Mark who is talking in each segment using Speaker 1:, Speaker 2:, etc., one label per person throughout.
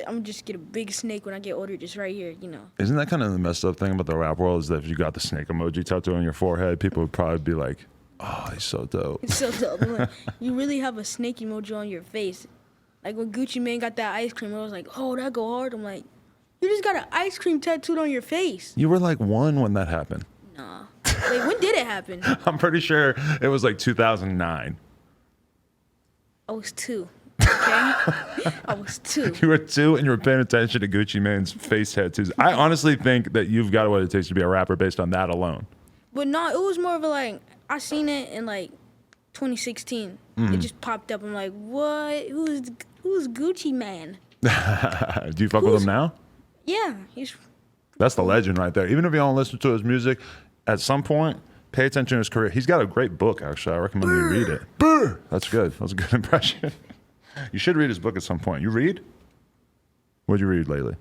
Speaker 1: I'm just get a big snake when I get older, just right here, you know.
Speaker 2: Isn't that kind of the messed up thing about the rap world is that if you got the snake emoji tattooed on your forehead, people would probably be like, oh, he's so dope.
Speaker 1: It's so dope. Like, you really have a snake emoji on your face. Like when Gucci Mane got that ice cream, I was like, oh, that go hard. I'm like, you just got an ice cream tattooed on your face.
Speaker 2: You were like 1 when that happened.
Speaker 1: Nah. Like, when did it happen?
Speaker 2: I'm pretty sure it was like 2009.
Speaker 1: I was 2. Okay? I was 2.
Speaker 2: You were 2 and you were paying attention to Gucci Mane's face tattoos. I honestly think that you've got what it takes to be a rapper based on that alone.
Speaker 1: But no, it was more of a like, I seen it in like 2016. It just popped up. I'm like, what? Who's Gucci Man?
Speaker 2: Do you fuck with him now?
Speaker 1: Yeah,
Speaker 2: That's the legend right there. Even if you don't listen to his music, at some point, pay attention to his career. He's got a great book, actually. I recommend you read it. Brr. That's good. That was a good impression. You should read his book at some point. You read? What'd you read lately?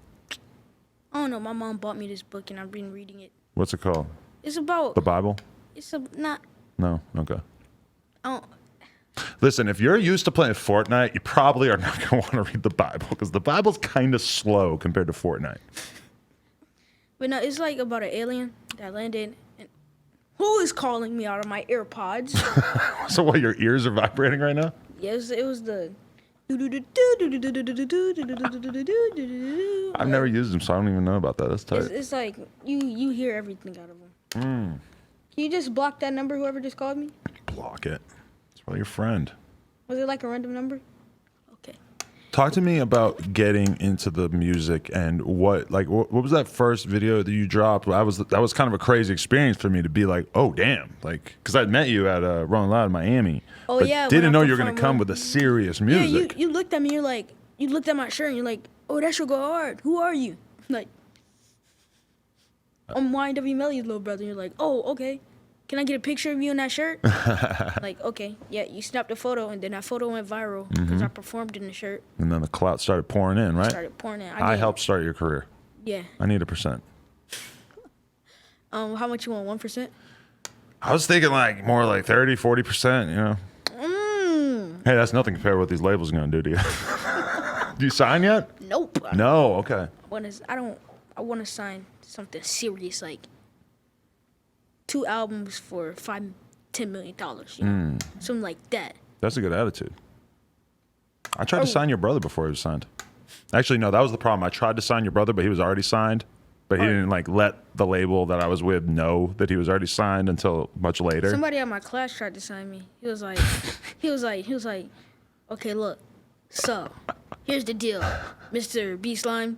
Speaker 1: I don't know. My mom bought me this book, and I've been reading it.
Speaker 2: What's it called?
Speaker 1: It's about
Speaker 2: The Bible?
Speaker 1: not.
Speaker 2: No? Okay.
Speaker 1: I don't.
Speaker 2: Listen, if you're used to playing Fortnite, you probably are not going to want to read the Bible because the Bible's kind of slow compared to Fortnite.
Speaker 1: But no, it's like about an alien that landed. And who is calling me out of my AirPods?
Speaker 2: So what, your ears are vibrating right now?
Speaker 1: Yes, it was the.
Speaker 2: I've never used them, so I don't even know about that. That's tight.
Speaker 1: It's like you hear everything out of them. Can you just block that number, whoever just called me?
Speaker 2: Block it. It's probably your friend.
Speaker 1: Was it like a random number? Okay.
Speaker 2: Talk to me about getting into the music and what was that first video that you dropped? That was kind of a crazy experience for me to be like, oh damn, like because I'd met you at Rolling Loud in Miami.
Speaker 1: Oh
Speaker 2: but
Speaker 1: yeah.
Speaker 2: Didn't know you were gonna come with a serious music.
Speaker 1: Yeah, you looked at me. You're like, you looked at my shirt and you're like, oh, that should go hard. Who are you? Like, I'm YNW Melly's little brother. You're like, oh, okay. Can I get a picture of you in that shirt? Like, okay, yeah, you snapped a photo, and then that photo went viral because I performed in the shirt.
Speaker 2: And then the clout started pouring in, right?
Speaker 1: Started pouring in.
Speaker 2: I helped start your career.
Speaker 1: Yeah.
Speaker 2: I need 1%.
Speaker 1: How much you want? 1%?
Speaker 2: I was thinking like more like 30, 40%, you know. Hey, that's nothing compared to what these labels are going to do to you. Do you sign yet?
Speaker 1: Nope.
Speaker 2: No, okay.
Speaker 1: I want to sign something serious, like 2 albums for $10 million, you know? Something like that.
Speaker 2: That's a good attitude. I tried to sign your brother before he was signed. Actually, no, that was the problem. I tried to sign your brother, but he was already signed. But he didn't like let the label that I was with know that he was already signed until much later.
Speaker 1: Somebody at my class tried to sign me. He was like, okay, look, so here's the deal, Mr. BSlime.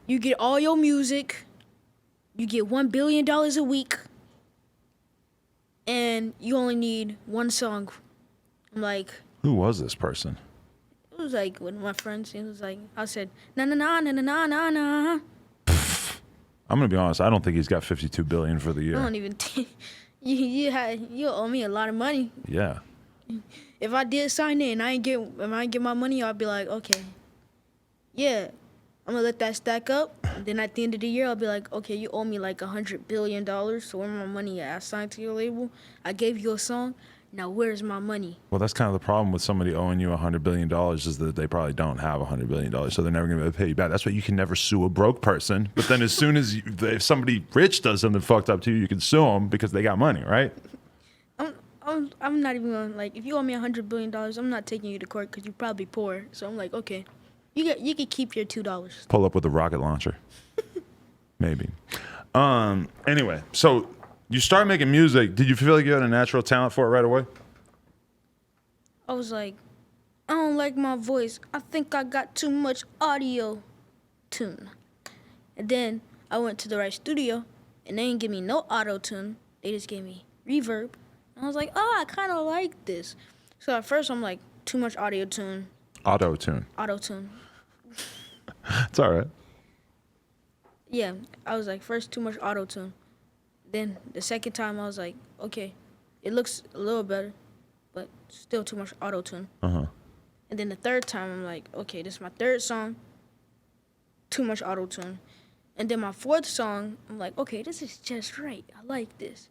Speaker 1: You get all your music, you get $1 billion a week, and you only need 1 song. I'm like,
Speaker 2: who was this person?
Speaker 1: It was like one of my friends. It was like, I said, na na na na na na na.
Speaker 2: I'm gonna be honest. I don't think he's got $52 billion for the year.
Speaker 1: I don't even think you owe me a lot of money.
Speaker 2: Yeah.
Speaker 1: If I did sign in and I ain't get my money, I'll be like, okay, yeah, I'm gonna let that stack up. And then at the end of the year, I'll be like, okay, you owe me like $100 billion. So where my money at? I signed to your label. I gave you a song. Now where's my money?
Speaker 2: Well, that's kind of the problem with somebody owing you $100 billion is that they probably don't have $100 billion, so they're never going to be able to pay you back. That's why you can never sue a broke person. But then as soon as if somebody rich does something fucked up to you, you can sue them because they got money, right?
Speaker 1: I'm not even gonna, like, if you owe me $100 billion, I'm not taking you to court because you're probably poor. So I'm like, okay, you can keep your $2.
Speaker 2: Pull up with a rocket launcher, maybe. Anyway, so. You start making music. Did you feel like you had a natural talent for it right away?
Speaker 1: I was like, I don't like my voice. I think I got too much audio tune. And then I went to the right studio, and they didn't give me no auto tune. They just gave me reverb. And I was like, oh, I kind of like this. So at first I'm like, too much audio tune.
Speaker 2: Auto tune.
Speaker 1: Auto tune.
Speaker 2: It's all right.
Speaker 1: Yeah, I was like, first too much auto tune. Then the second time I was like, okay, it looks a little better, but still too much auto-tune.
Speaker 2: Uh-huh.
Speaker 1: And then the third time I'm like, okay, this is my third song, too much auto-tune. And then my fourth song, I'm like, okay, this is just right. I like this.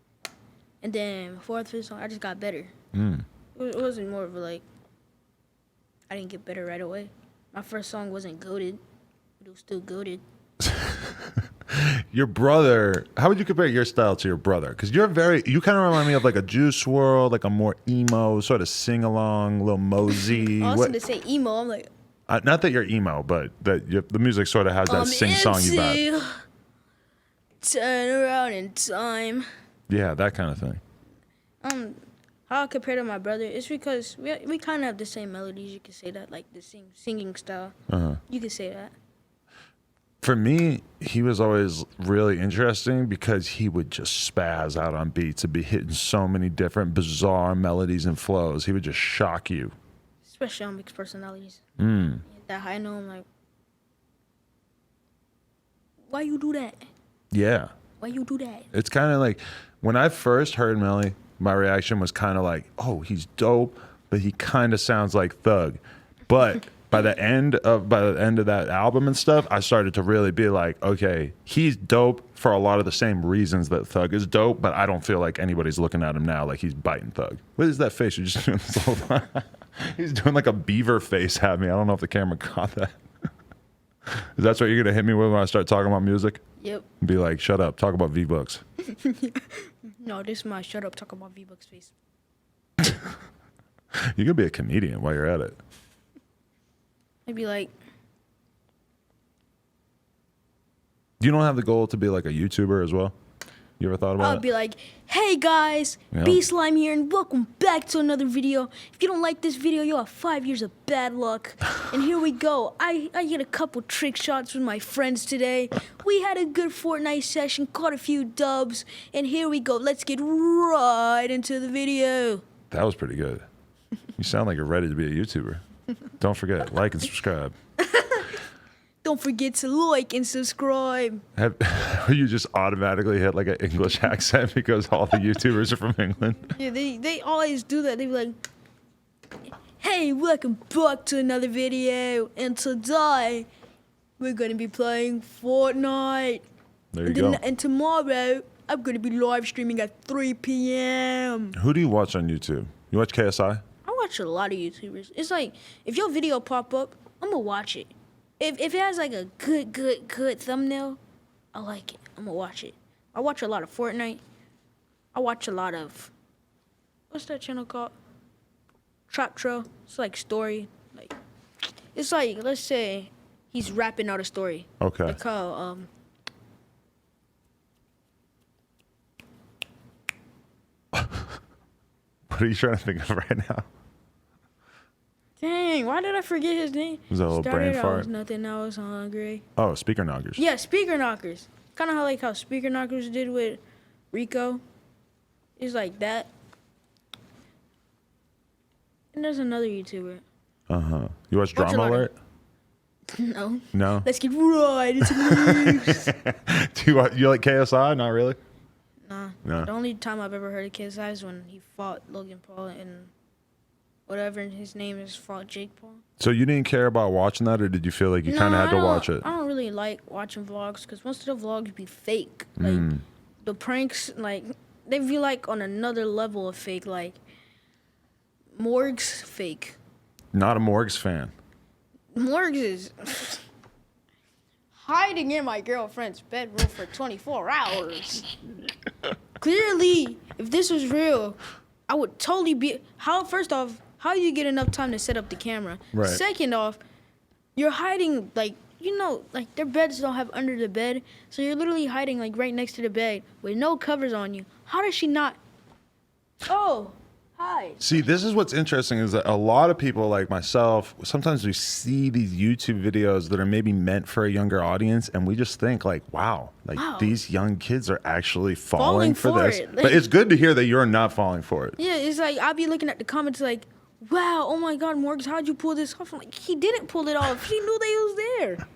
Speaker 1: And then fifth song, I just got better. It wasn't more of a like, I didn't get better right away. My first song wasn't goated, but it was still goated.
Speaker 2: Your brother, how would you compare your style to your brother? Because you kind of remind me of like a Juice WRLD, like a more emo, sort of sing along, little mosey.
Speaker 1: I was going to say emo. I'm like,
Speaker 2: not that you're emo, but that the music sort of has that sing song you got.
Speaker 1: Turn around in time.
Speaker 2: Yeah, that kind of thing.
Speaker 1: How I compare to my brother is because we kind of have the same melodies. You could say that, like the singing style. You could say that.
Speaker 2: For me, he was always really interesting because he would just spaz out on beats and be hitting so many different bizarre melodies and flows. He would just shock you.
Speaker 1: Especially on mixed personalities. That high note, I'm like, why you do that?
Speaker 2: Yeah.
Speaker 1: Why you do that?
Speaker 2: It's kind of like when I first heard Melly, my reaction was kind of like, oh, he's dope, but he kind of sounds like Thug. But by the end of that album and stuff, I started to really be like, okay, he's dope for a lot of the same reasons that Thug is dope, but I don't feel like anybody's looking at him now like he's biting Thug. What is that face you're just doing this whole time? He's doing like a beaver face at me. I don't know if the camera caught that. Is that what you're gonna hit me with when I start talking about music?
Speaker 1: Yep.
Speaker 2: Be like, shut up, talk about V-Bucks.
Speaker 1: No, this is my shut up, talk about V-Bucks face.
Speaker 2: You could be a comedian while you're at it.
Speaker 1: I'd be like,
Speaker 2: You don't have the goal to be like a YouTuber as well? You ever thought about it?
Speaker 1: I'd be like, hey guys,
Speaker 2: Yeah.
Speaker 1: BSlime here, and welcome back to another video. If you don't like this video, you'll have 5 years of bad luck. And here we go. I hit a couple trick shots with my friends today. We had a good Fortnite session, caught a few dubs, and here we go. Let's get right into the video.
Speaker 2: That was pretty good. You sound like you're ready to be a YouTuber. Don't forget, like and subscribe.
Speaker 1: Don't forget to like and subscribe.
Speaker 2: You just automatically hit like an English accent because all the YouTubers are from England.
Speaker 1: Yeah, they always do that. They be like, hey, welcome back to another video. And today, we're going to be playing Fortnite.
Speaker 2: There you go.
Speaker 1: And tomorrow, I'm going to be live streaming at 3 p.m.
Speaker 2: Who do you watch on YouTube? You watch KSI?
Speaker 1: I watch a lot of YouTubers. It's like, if your video pop up, I'm going to watch it. If it has like a good thumbnail, I like it. I'm going to watch it. I watch a lot of Fortnite. I watch a lot of, what's that channel called? Trap Tro. It's like story. Like, it's like, let's say he's rapping out a story.
Speaker 2: Okay.
Speaker 1: Like how,
Speaker 2: What are you trying to think of right now?
Speaker 1: dang, why did I forget his name?
Speaker 2: Was that a little brain
Speaker 1: Started out
Speaker 2: fart?
Speaker 1: with nothing, I was hungry.
Speaker 2: Oh, Speaker Knockers.
Speaker 1: Yeah, Speaker Knockers. Kind of how Speaker Knockers did with Rico. It's like that. And there's another YouTuber.
Speaker 2: Uh-huh. You watch
Speaker 1: Watch a
Speaker 2: Drama
Speaker 1: lot of-
Speaker 2: Alert?
Speaker 1: No.
Speaker 2: No?
Speaker 1: Let's get right into the news.
Speaker 2: Do you like KSI? Not really?
Speaker 1: Nah.
Speaker 2: No.
Speaker 1: The only time I've ever heard of KSI is when he fought Logan Paul and whatever his name is, fought Jake Paul.
Speaker 2: So you didn't care about watching that, or did you feel like you kind of had to watch it?
Speaker 1: I don't really like watching vlogs because most of the vlogs be fake. Like, the pranks, like, they be like on another level of fake. Like, Morg's fake.
Speaker 2: Not a Morgs fan.
Speaker 1: Morg's is hiding in my girlfriend's bedroom for 24 hours. Clearly, if this was real, I would totally be. First off, how do you get enough time to set up the camera?
Speaker 2: Right.
Speaker 1: Second off, you're hiding, like, like their beds don't have under the bed. So you're literally hiding, like, right next to the bed with no covers on you. How does she not? Oh, hi.
Speaker 2: See, this is what's interesting is that a lot of people like myself, sometimes we see these YouTube videos that are maybe meant for a younger audience, and we just think like, wow, these young kids are actually falling for this.
Speaker 1: it.
Speaker 2: But it's good to hear that you're not falling for it.
Speaker 1: Yeah, it's like, I'll be looking at the comments like, wow, oh my God, Morgs, how'd you pull this off? I'm like, he didn't pull it off. He knew they was there.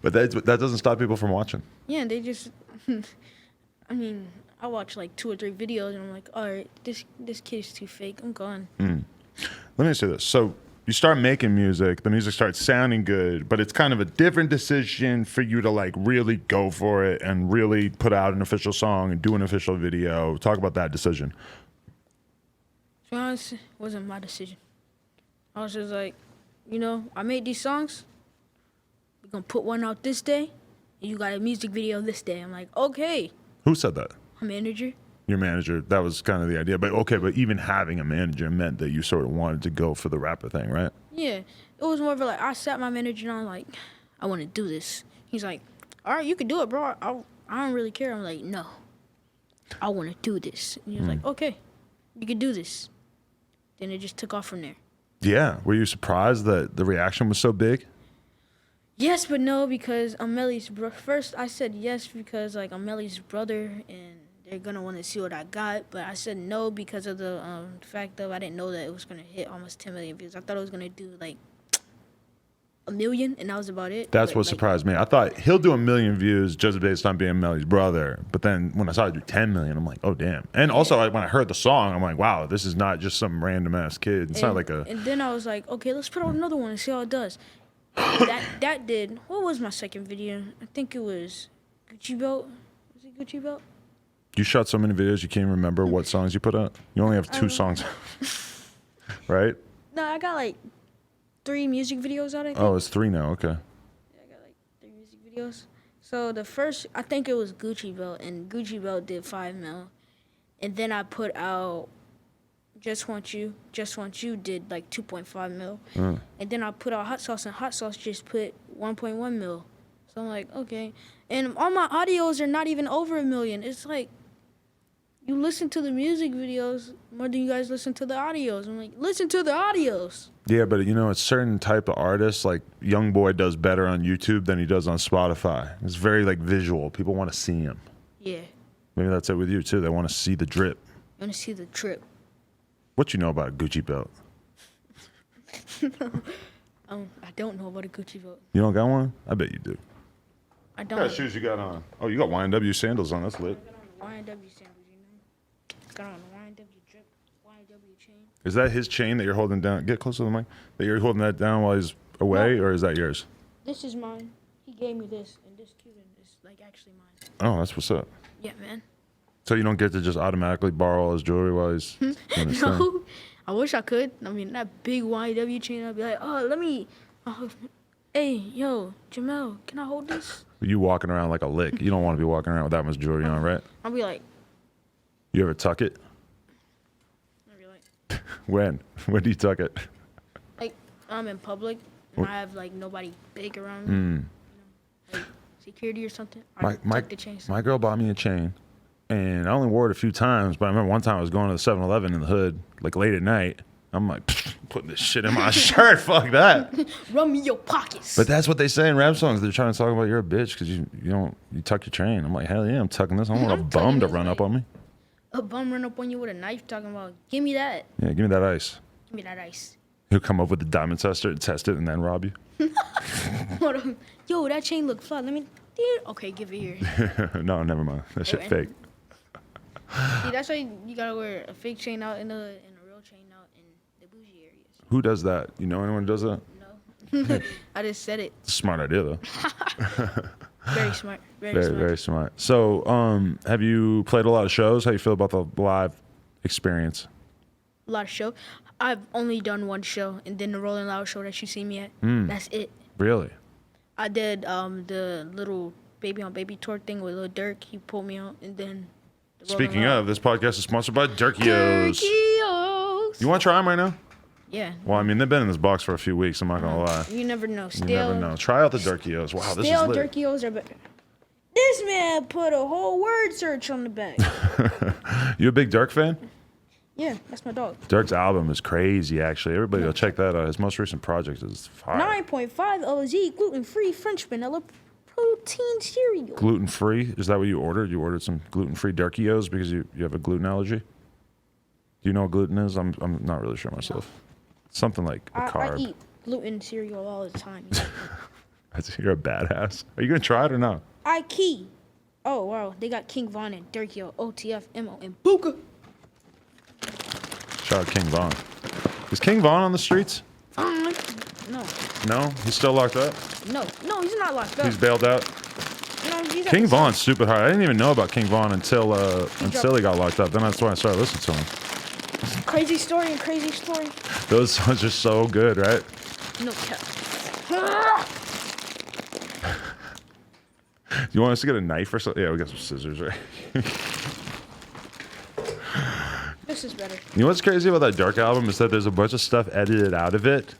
Speaker 2: But that doesn't stop people from watching.
Speaker 1: Yeah, they just, I mean, I watch like 2 or 3 videos and I'm like, all right, this kid's too fake. I'm gone.
Speaker 2: Let me say this. So you start making music, the music starts sounding good, but it's kind of a different decision for you to like really go for it and really put out an official song and do an official video. Talk about that decision.
Speaker 1: To be honest, it wasn't my decision. I was just like, you know, I made these songs. We're gonna put one out this day, and you got a music video this day. I'm like, okay.
Speaker 2: Who said that?
Speaker 1: My manager.
Speaker 2: Your manager. That was kind of the idea. But okay, but even having a manager meant that you sort of wanted to go for the rapper thing, right?
Speaker 1: Yeah, it was more of like I sat my manager down like, I want to do this. He's like, all right, you can do it, bro. I don't really care. I'm like, no, I want to do this. And he was like, okay, you can do this. Then it just took off from there.
Speaker 2: Yeah. Were you surprised that the reaction was so big?
Speaker 1: Yes, but no, because I'm Melly's first I said yes because like I'm Melly's brother and they're gonna want to see what I got. But I said no because of the fact of I didn't know that it was gonna hit almost 10 million views. I thought it was gonna do like 1 million, and that was about it.
Speaker 2: That's
Speaker 1: But,
Speaker 2: what
Speaker 1: like,
Speaker 2: surprised me. I thought he'll do 1 million views just based on being Melly's brother. But then when I saw it do 10 million, I'm like, oh, damn. And also, when I heard the song, I'm like, wow, this is not just some random ass kid. It's not like a.
Speaker 1: And then I was like, okay, let's put out another one and see how it does. that did. What was my second video? I think it was Gucci Belt. Was it Gucci Belt?
Speaker 2: You shot so many videos, you can't even remember what songs you put out? You only have 2 songs, right?
Speaker 1: No, I got like 3 music videos out. I think.
Speaker 2: Oh, it's 3 now. Okay.
Speaker 1: Yeah, I got like 3 music videos. So the first, I think it was Gucci Belt, and Gucci Belt did 5 mil, and then I put out Just Want You did like 2.5 mil, and then I put out Hot Sauce, and Hot Sauce just put 1.1 mil. So I'm like, okay, and all my audios are not even over 1 million. It's like you listen to the music videos more than you guys listen to the audios. I'm like, listen to the audios.
Speaker 2: Yeah, but you know, a certain type of artist, like Young Boy, does better on YouTube than he does on Spotify. It's very like visual. People want to see him.
Speaker 1: Yeah,
Speaker 2: Maybe that's it with you too. They want to see the drip.
Speaker 1: I want to see the trip.
Speaker 2: What you know about a Gucci belt?
Speaker 1: I don't know about a Gucci Belt.
Speaker 2: You don't got one? I bet you do.
Speaker 1: I
Speaker 2: What
Speaker 1: don't.
Speaker 2: kind of shoes you got on? Oh, you got YNW sandals on. That's lit.
Speaker 1: I got on the YNW sandals, you know. Got on the YNW drip, YNW chain.
Speaker 2: Is that his chain that you're holding down? Get close to the mic. That you're holding that down while he's away, or is that yours?
Speaker 1: This is mine. He gave me this, and this Cuban is like actually mine.
Speaker 2: Oh, that's what's up.
Speaker 1: Yeah, man.
Speaker 2: So you don't get to just automatically borrow all his jewelry while he's doing his thing?
Speaker 1: No, I wish I could. I mean, that big YNW chain, I'd be like, oh, let me. Hey, yo, Jamel, can I hold this?
Speaker 2: You walking around like a lick. You don't want to be walking around with that much jewelry on, right?
Speaker 1: I'll be like,
Speaker 2: You ever tuck it? When? When do you tuck it?
Speaker 1: like I'm in public and I have like nobody big around me. You know, like security or something. I tuck the chain.
Speaker 2: My girl bought me a chain, and I only wore it a few times. But I remember one time I was going to the 7-Eleven in the hood, like late at night. I'm like, putting this shit in my shirt. Fuck that.
Speaker 1: Run me your pockets.
Speaker 2: But that's what they say in rap songs. They're trying to talk about you're a bitch because you tuck your chain. I'm like, hell yeah, I'm tucking this. I don't want a bum to run up on me.
Speaker 1: A bum run up on you with a knife talking about, give me that.
Speaker 2: Yeah, give me that ice.
Speaker 1: Give me that ice.
Speaker 2: He'll come up with the diamond tester and test it and then rob you.
Speaker 1: Hold on. Yo, that chain look fly. Let me. Okay, give it here.
Speaker 2: No, never mind. That shit fake.
Speaker 1: See, that's why you gotta wear a fake chain out and a real chain out in the bougie areas.
Speaker 2: Who does that? You know anyone who does that?
Speaker 1: No. I just said it.
Speaker 2: It's a smart idea though.
Speaker 1: Very smart. Very smart.
Speaker 2: Very smart. So, have you played a lot of shows? How you feel about the live experience?
Speaker 1: A lot of show. I've only done one show, and then the Rolling Loud show that you see me at. That's it.
Speaker 2: Really?
Speaker 1: I did the little Baby on Baby tour thing with Lil Durk. He pulled me out, and then. The Rolling
Speaker 2: Speaking
Speaker 1: Loud.
Speaker 2: of, this podcast is sponsored by Durkios.
Speaker 1: Durkios.
Speaker 2: You want to try them right now?
Speaker 1: Yeah.
Speaker 2: Well, I mean, they've been in this box for a few weeks. I'm not gonna lie.
Speaker 1: You never know.
Speaker 2: You never know. Try out the Durkios. Wow, this is
Speaker 1: Stale
Speaker 2: lit.
Speaker 1: Durkios are better. This man put a whole word search on the back.
Speaker 2: You a big Durk fan?
Speaker 1: Yeah, that's my dog.
Speaker 2: Durk's album is crazy, actually. Everybody go check that out. His most recent project is fire.
Speaker 1: 9.5 OZ, gluten-free French vanilla protein cereal.
Speaker 2: Gluten-free? Is that what you ordered? You ordered some gluten-free Durkios because you have a gluten allergy? Do you know what gluten is? I'm not really sure myself. Something like a carb.
Speaker 1: I eat gluten cereal all the time.
Speaker 2: You're a badass. Are you going to try it or not?
Speaker 1: I key. Oh, wow. They got King Von and Durkio, OTF, MO, and Buka.
Speaker 2: Shout out King Von. Is King Von on the streets?
Speaker 1: No.
Speaker 2: No? He's still locked up?
Speaker 1: No, he's not locked up.
Speaker 2: He's bailed out?
Speaker 1: No, he's
Speaker 2: King Von's stupid hard. I didn't even know about King Von until he got locked up. Then that's when I started listening to him.
Speaker 1: Crazy story and crazy story.
Speaker 2: Those songs are so good, right?
Speaker 1: No cap.
Speaker 2: You want us to get a knife or something? Yeah, we got some scissors, right?
Speaker 1: This is better.
Speaker 2: You know what's crazy about that Durk album is that there's a bunch of stuff edited out of it,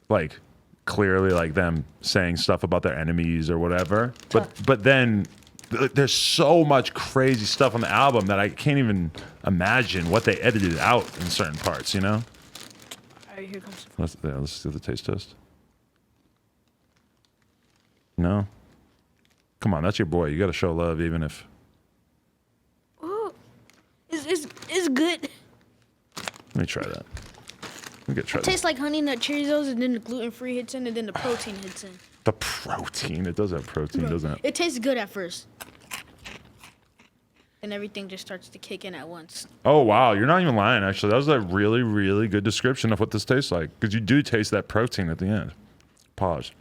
Speaker 2: like clearly like them saying stuff about their enemies or whatever. But then there's so much crazy stuff on the album that I can't even imagine what they edited out in certain parts. You know?
Speaker 1: All right, here comes.
Speaker 2: Let's do the taste test. No. Come on, that's your boy. You got to show love, even if.
Speaker 1: Oh, it's good.
Speaker 2: Let me try that. Let me try
Speaker 1: It tastes like Honey Nut Cheerios, and then the gluten-free hits in, and then the protein hits in.
Speaker 2: The protein. It does have protein,
Speaker 1: Bro,
Speaker 2: doesn't it?
Speaker 1: It tastes good at first. And everything just starts to kick in at once.
Speaker 2: Oh, wow. You're not even lying, actually. That was a really, really good description of what this tastes like. Because you do taste that protein at the end. Pause.